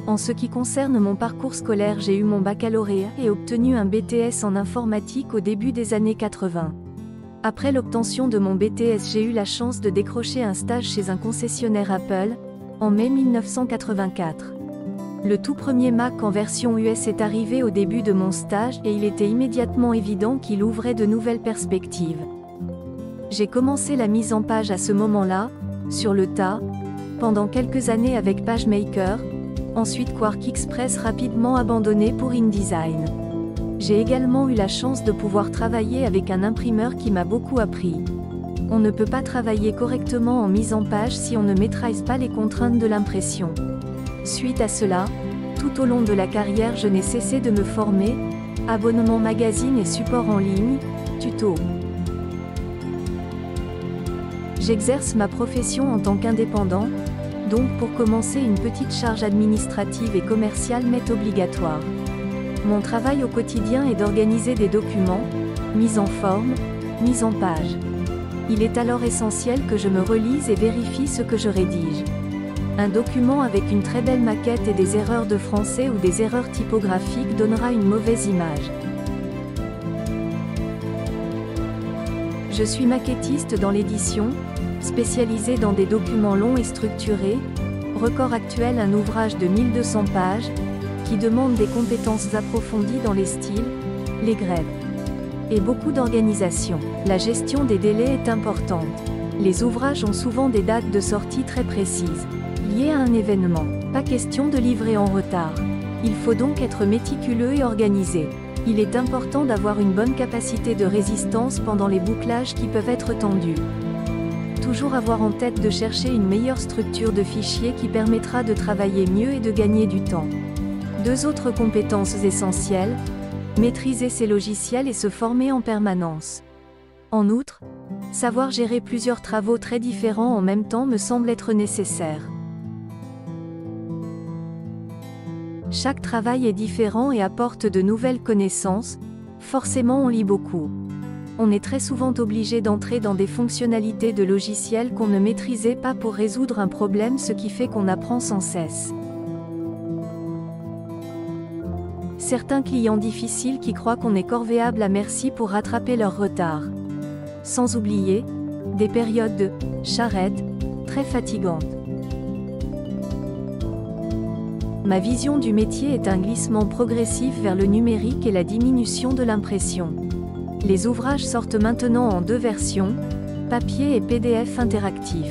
En ce qui concerne mon parcours scolaire, j'ai eu mon baccalauréat et obtenu un BTS en informatique au début des années 80. Après l'obtention de mon BTS, j'ai eu la chance de décrocher un stage chez un concessionnaire Apple, en mai 1984. Le tout premier Mac en version US est arrivé au début de mon stage et il était immédiatement évident qu'il ouvrait de nouvelles perspectives. J'ai commencé la mise en page à ce moment-là, sur le tas, pendant quelques années avec PageMaker, ensuite Quark Express rapidement abandonné pour InDesign. J'ai également eu la chance de pouvoir travailler avec un imprimeur qui m'a beaucoup appris. On ne peut pas travailler correctement en mise en page si on ne maîtrise pas les contraintes de l'impression. Suite à cela, tout au long de la carrière je n'ai cessé de me former, abonnements magazines et supports en ligne, tutos. J'exerce ma profession en tant qu'indépendant, donc pour commencer une petite charge administrative et commerciale m'est obligatoire. Mon travail au quotidien est d'organiser des documents, mise en forme, mise en page. Il est alors essentiel que je me relise et vérifie ce que je rédige. Un document avec une très belle maquette et des erreurs de français ou des erreurs typographiques donnera une mauvaise image. Je suis maquettiste dans l'édition, spécialisé dans des documents longs et structurés, Record Actuel, un ouvrage de 1200 pages, qui demande des compétences approfondies dans les styles, les greffes et beaucoup d'organisation. La gestion des délais est importante. Les ouvrages ont souvent des dates de sortie très précises, liées à un événement. Pas question de livrer en retard. Il faut donc être méticuleux et organisé. Il est important d'avoir une bonne capacité de résistance pendant les bouclages qui peuvent être tendus. Toujours avoir en tête de chercher une meilleure structure de fichier qui permettra de travailler mieux et de gagner du temps. Deux autres compétences essentielles, maîtriser ses logiciels et se former en permanence. En outre, savoir gérer plusieurs travaux très différents en même temps me semble être nécessaire. Chaque travail est différent et apporte de nouvelles connaissances, forcément on lit beaucoup. On est très souvent obligé d'entrer dans des fonctionnalités de logiciels qu'on ne maîtrisait pas pour résoudre un problème, ce qui fait qu'on apprend sans cesse. Certains clients difficiles qui croient qu'on est corvéable à merci pour rattraper leur retard. Sans oublier, des périodes de charrette très fatigantes. Ma vision du métier est un glissement progressif vers le numérique et la diminution de l'impression. Les ouvrages sortent maintenant en deux versions, papier et PDF interactif.